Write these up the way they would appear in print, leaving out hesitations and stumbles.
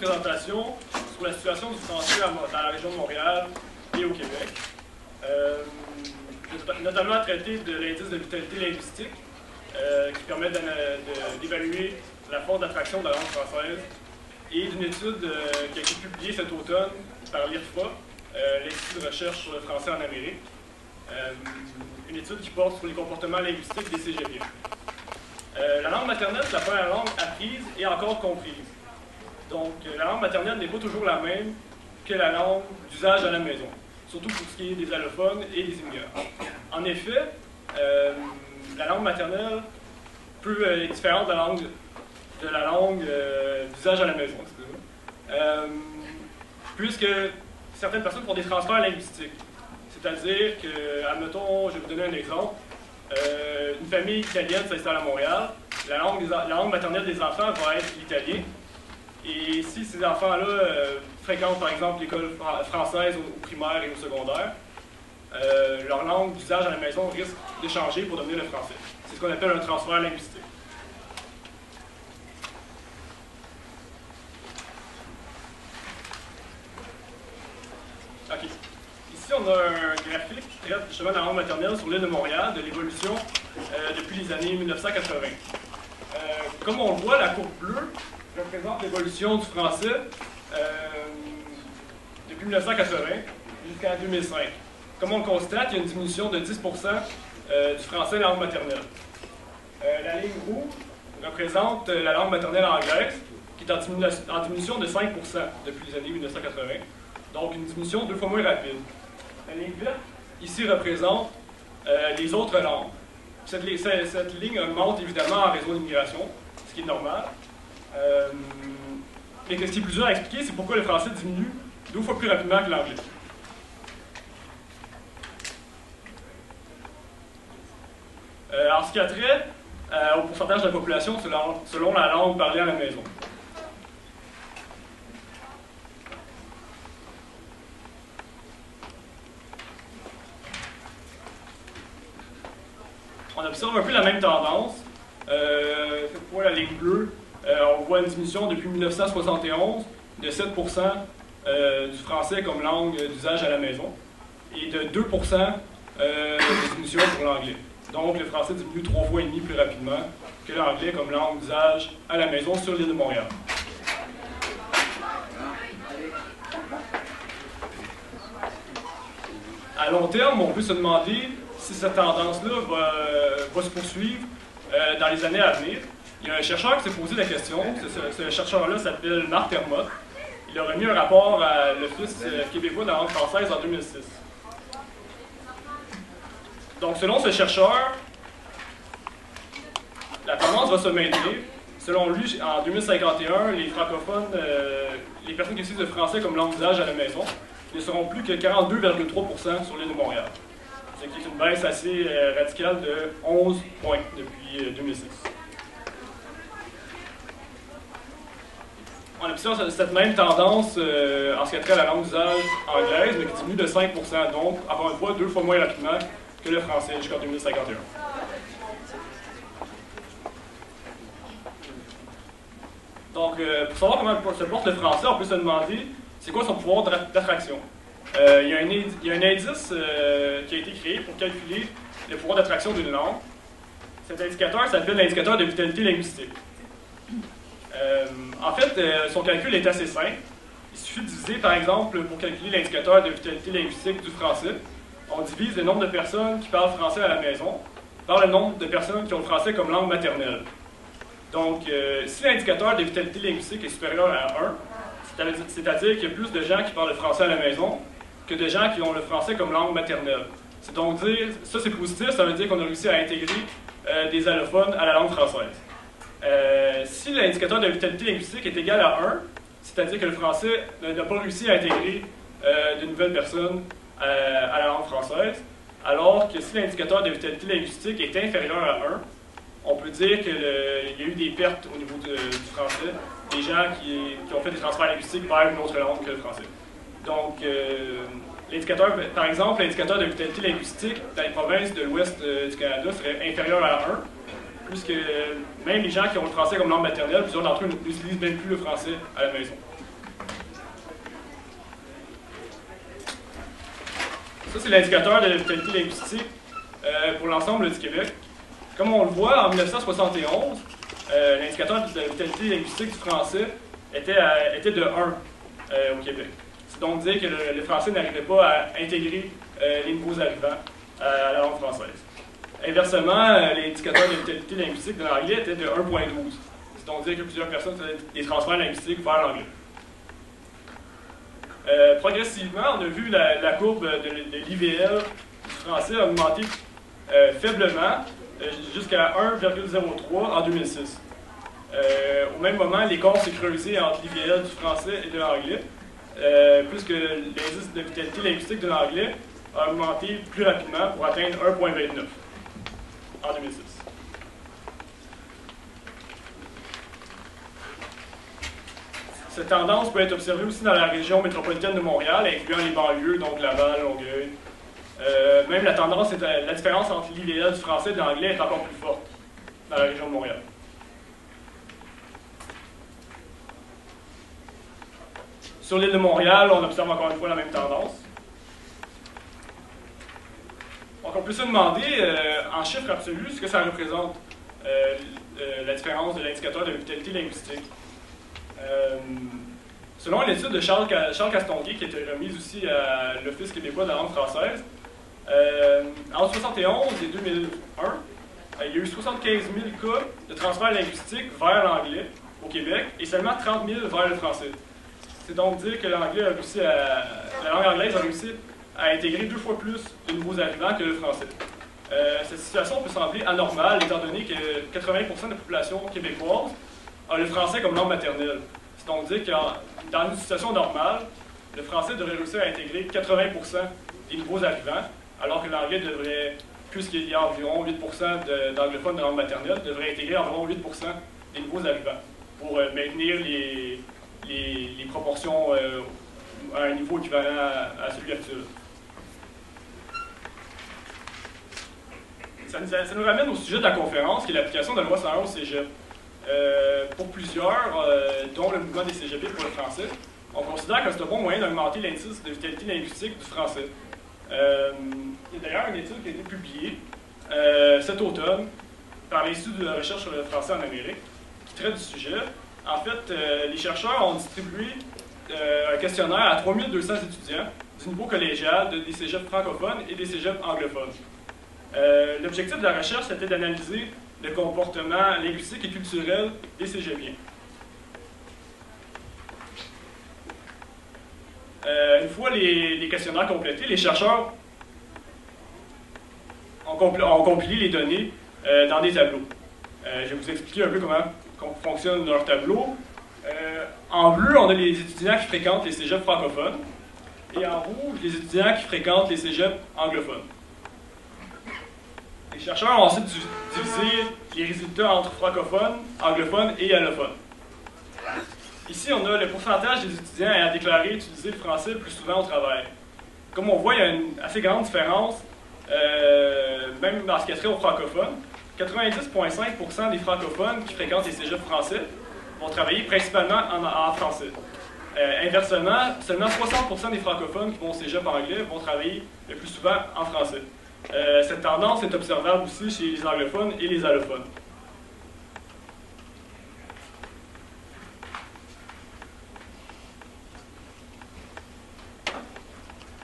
présentation sur la situation du français dans la région de Montréal et au Québec. Notamment traiter de l'indice de vitalité linguistique, qui permet d'évaluer la force d'attraction de la langue française, et d'une étude qui a été publiée cet automne par l'IRFA, l'Institut de recherche sur le français en Amérique. Une étude qui porte sur les comportements linguistiques des cégepiens. La langue maternelle, c'est la première langue apprise et encore comprise. Donc, la langue maternelle n'est pas toujours la même que la langue d'usage à la maison, surtout pour ce qui est des allophones et des immigrants. En effet, la langue maternelle est différente de la langue d'usage à la maison, puisque certaines personnes font des transferts linguistiques. C'est-à-dire que, admettons, je vais vous donner un exemple, une famille italienne s'installe à Montréal, la langue maternelle des enfants va être l'italien, et si ces enfants-là fréquentent par exemple l'école française au primaire et au secondaire, leur langue d'usage à la maison risque de changer pour devenir le français. C'est ce qu'on appelle un transfert linguistique. OK. Ici, on a un graphique qui traite justement de la langue maternelle sur l'île de Montréal, de l'évolution depuis les années 1980. Comme on le voit, la courbe bleue représente l'évolution du français depuis 1980 jusqu'à 2005. Comme on le constate, il y a une diminution de 10% du français langue maternelle. La ligne rouge représente la langue maternelle anglaise, qui est en diminution de 5% depuis les années 1980. Donc une diminution 2 fois moins rapide. La ligne verte, ici, représente les autres langues. Cette ligne augmente évidemment en réseau d'immigration, ce qui est normal. Mais ce qui est plus dur à expliquer, c'est pourquoi le français diminue 2 fois plus rapidement que l'anglais. En ce qui a trait au pourcentage de la population selon la langue parlée à la maison. On observe un peu la même tendance. Cette fois, la ligne bleue, on voit une diminution depuis 1971 de 7% du français comme langue d'usage à la maison et de 2% de diminution pour l'anglais. Donc, le français diminue 3 fois et demi plus rapidement que l'anglais comme langue d'usage à la maison sur l'île de Montréal. À long terme, on peut se demander si cette tendance-là va se poursuivre dans les années à venir. Il y a un chercheur qui s'est posé la question. Ce chercheur-là s'appelle Marc Termotte. Il a remis un rapport à l'Office québécois de la langue française en 2006. Donc, selon ce chercheur, la tendance va se maintenir. Selon lui, en 2051, les francophones, les personnes qui utilisent le français comme langue d'usage à la maison, ne seront plus que 42,3% sur l'île de Montréal. Ce qui est une baisse assez radicale de 11 points depuis 2006. On observe cette même tendance en ce qui a trait à la langue d'usage anglaise, mais qui diminue de 5%, donc, encore une fois, 2 fois moins rapidement que le français jusqu'en 2051. Donc, pour savoir comment se porte le français, on peut se demander c'est quoi son pouvoir d'attraction. Il y a un indice qui a été créé pour calculer le pouvoir d'attraction d'une langue. Cet indicateur s'appelle l'indicateur de vitalité linguistique. En fait, son calcul est assez simple. Il suffit de diviser, par exemple, pour calculer l'indicateur de vitalité linguistique du français, on divise le nombre de personnes qui parlent français à la maison par le nombre de personnes qui ont le français comme langue maternelle. Donc, si l'indicateur de vitalité linguistique est supérieur à 1, c'est-à-dire qu'il y a plus de gens qui parlent le français à la maison que de gens qui ont le français comme langue maternelle. C'est donc dire, ça c'est positif, ça veut dire qu'on a réussi à intégrer des allophones à la langue française. Si l'indicateur de vitalité linguistique est égal à 1, c'est-à-dire que le français n'a pas réussi à intégrer de nouvelles personnes à la langue française, alors que si l'indicateur de vitalité linguistique est inférieur à 1, on peut dire qu'il y a eu des pertes au niveau du français, des gens qui ont fait des transferts linguistiques vers une autre langue que le français. Donc, l'indicateur, par exemple, l'indicateur de vitalité linguistique dans les provinces de l'ouest du Canada serait inférieur à 1, puisque même les gens qui ont le français comme langue maternelle, plusieurs d'entre eux n'utilisent même plus le français à la maison. Ça, c'est l'indicateur de la vitalité linguistique pour l'ensemble du Québec. Comme on le voit, en 1971, l'indicateur de la vitalité linguistique du français était de 1 au Québec. C'est donc dire que le français n'arrivait pas à intégrer les nouveaux arrivants à la langue française. Inversement, l'indicateur de vitalité linguistique de l'anglais était de 1,12. C'est donc dire que plusieurs personnes faisaient des transferts linguistiques vers l'anglais. Progressivement, on a vu la courbe de l'IVL du français augmenter faiblement jusqu'à 1,03 en 2006. Au même moment, l'écart s'est creusé entre l'IVL du français et de l'anglais, puisque l'indice de vitalité linguistique de l'anglais a augmenté plus rapidement pour atteindre 1,29 en 2006. Cette tendance peut être observée aussi dans la région métropolitaine de Montréal, incluant les banlieues, donc Laval, Longueuil. Même la différence entre l'IVL du français et de l'anglais est encore plus forte dans la région de Montréal. Sur l'île de Montréal, on observe encore une fois la même tendance. Donc on peut se demander, en chiffres absolus, ce que ça représente, la différence de l'indicateur de vitalité linguistique. Selon une étude de Charles Castonguay, qui a été remise aussi à l'Office québécois de la langue française, entre 1971 et 2001, il y a eu 75 000 cas de transfert linguistique vers l'anglais au Québec et seulement 30 000 vers le français. C'est donc dire que la langue anglaise a réussi à intégrer 2 fois plus de nouveaux arrivants que le français. Cette situation peut sembler anormale étant donné que 80% de la population québécoise a le français comme langue maternelle. C'est donc dire que dans une situation normale, le français devrait réussir à intégrer 80% des nouveaux arrivants, alors que l'anglais devrait, puisqu'il y a environ 8% d'anglophones de langue maternelle, devrait intégrer environ 8% des nouveaux arrivants pour maintenir les proportions à un niveau équivalent à celui actuel. Ça nous ramène au sujet de la conférence, qui est l'application de la loi 101 au cégep. Pour plusieurs, dont le mouvement des CGP pour le français, on considère que c'est un bon moyen d'augmenter l'indice de vitalité linguistique du français. Il y a d'ailleurs une étude qui a été publiée cet automne par l'Institut de la recherche sur le français en Amérique, qui traite du sujet. En fait, les chercheurs ont distribué un questionnaire à 3200 étudiants du niveau collégial des cégeps francophones et des cégeps anglophones. L'objectif de la recherche, c'était d'analyser le comportement linguistique et culturel des cégepiens. Une fois les questionnaires complétés, les chercheurs ont compilé les données dans des tableaux. Je vais vous expliquer un peu comment fonctionne leur tableau. En bleu, on a les étudiants qui fréquentent les cégeps francophones, et en rouge, les étudiants qui fréquentent les cégeps anglophones. Les chercheurs ont ensuite divisé les résultats entre francophones, anglophones et allophones. Ici, on a le pourcentage des étudiants ayant déclaré utiliser le français le plus souvent au travail. Comme on voit, il y a une assez grande différence, même dans ce qui est trait aux francophones. 90,5% des francophones qui fréquentent les cégeps français vont travailler principalement en français. Inversement, seulement 60% des francophones qui vont au cégep anglais vont travailler le plus souvent en français. Cette tendance est observable aussi chez les anglophones et les allophones.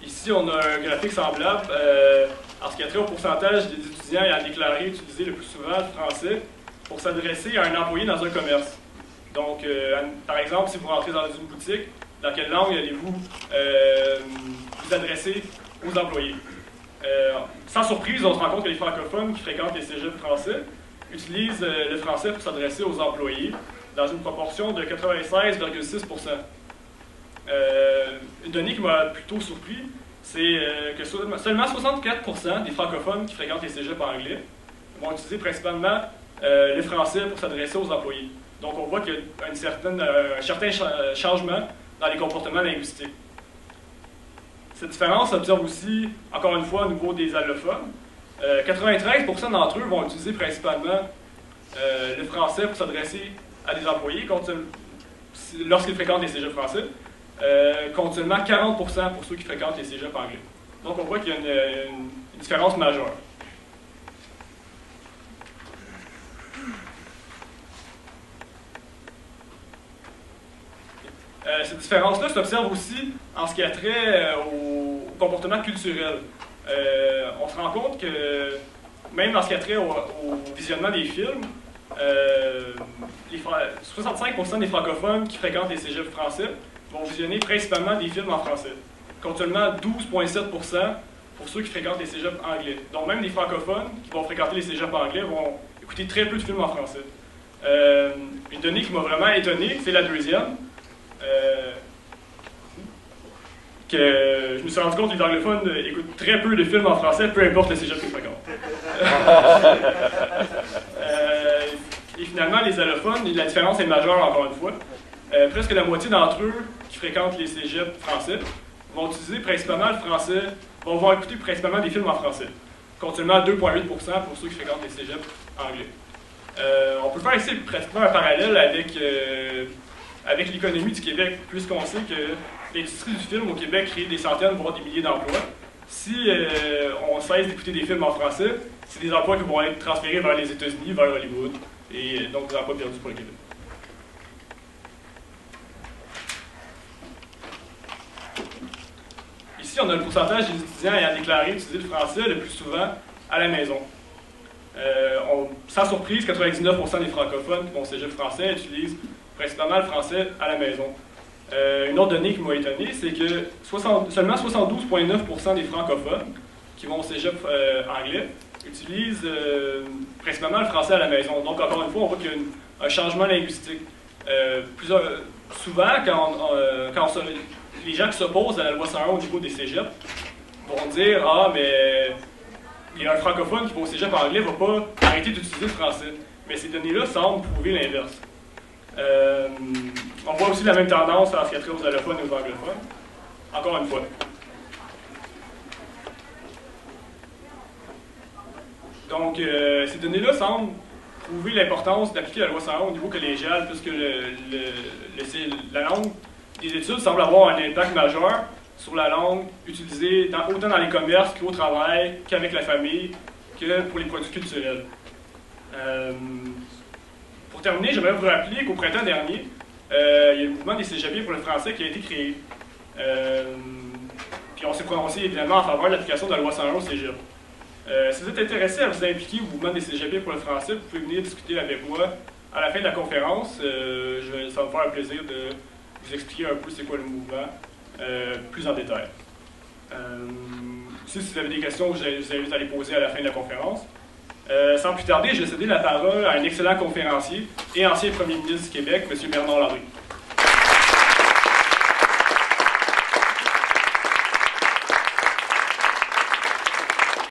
Ici, on a un graphique semblable en ce qui a trait au pourcentage des étudiants ayant déclaré utiliser le plus souvent le français pour s'adresser à un employé dans un commerce. Donc, par exemple, si vous rentrez dans une boutique, dans quelle langue allez-vous vous adresser aux employés? Sans surprise, on se rend compte que les francophones qui fréquentent les cégeps français utilisent le français pour s'adresser aux employés dans une proportion de 96,6%. Une donnée qui m'a plutôt surpris, c'est que seulement 64% des francophones qui fréquentent les cégeps anglais vont utiliser principalement le français pour s'adresser aux employés. Donc on voit qu'il y a un certain changement dans les comportements linguistiques. Cette différence s'observe aussi, encore une fois, au niveau des allophones. 93% d'entre eux vont utiliser principalement le français pour s'adresser à des employés lorsqu'ils fréquentent les cégeps français, contre seulement 40% pour ceux qui fréquentent les cégeps anglais. Donc on voit qu'il y a une différence majeure. Cette différence-là s'observe aussi en ce qui a trait au comportement culturel. On se rend compte que même en ce qui a trait au visionnement des films, 65% des francophones qui fréquentent les cégeps français vont visionner principalement des films en français, contre seulement 12,7% pour ceux qui fréquentent les cégeps anglais. Donc même les francophones qui vont fréquenter les cégeps anglais vont écouter très peu de films en français. Une donnée qui m'a vraiment étonné, c'est la deuxième. Que je me suis rendu compte que les anglophones écoutent très peu de films en français, peu importe le cégep qu'ils fréquentent. Et finalement, les allophones, la différence est majeure encore une fois. Presque la moitié d'entre eux qui fréquentent les cégeps français vont utiliser principalement le français, vont écouter principalement des films en français, contre seulement 2,8% pour ceux qui fréquentent les cégeps anglais. On peut faire ici pratiquement un parallèle avec l'économie du Québec, puisqu'on sait que l'industrie du film au Québec crée des centaines, voire des milliers d'emplois. Si on cesse d'écouter des films en français, c'est des emplois qui vont être transférés vers les États-Unis, vers Hollywood, et donc des emplois perdus pour le Québec. Ici, on a le pourcentage des étudiants ayant déclaré utiliser le français le plus souvent à la maison. Sans surprise, 99% des francophones qui vont au cégep français utilisent principalement le français à la maison. Une autre donnée qui m'a étonné, c'est que seulement 72,9% des francophones qui vont au cégep anglais utilisent principalement le français à la maison. Donc, encore une fois, on voit qu'il y a un changement linguistique. Souvent, les gens qui s'opposent à la loi 101 au niveau des cégeps vont dire « Ah, mais il y a un francophone qui va au cégep anglais, ne va pas arrêter d'utiliser le français. » Mais ces données-là semblent prouver l'inverse. On voit aussi la même tendance en ce qui a trait aux allophones et aux anglophones. Encore une fois. Donc, ces données-là semblent prouver l'importance d'appliquer la loi 101 au niveau collégial, puisque la langue des études semble avoir un impact majeur sur la langue utilisée autant dans les commerces qu'au travail, qu'avec la famille, que pour les produits culturels. Pour terminer, j'aimerais vous rappeler qu'au printemps dernier, il y a le mouvement des cégepiers pour le français qui a été créé. Puis on s'est prononcé évidemment en faveur de l'application de la loi 101 au cégep. Si vous êtes intéressé à vous impliquer au mouvement des cégepiers pour le français, vous pouvez venir discuter avec moi à la fin de la conférence. Ça va me faire un plaisir de vous expliquer un peu c'est quoi le mouvement plus en détail. Si vous avez des questions, je vous invite à les poser à la fin de la conférence. Sans plus tarder, je vais céder la parole à un excellent conférencier et ancien premier ministre du Québec, M. Bernard Larrey.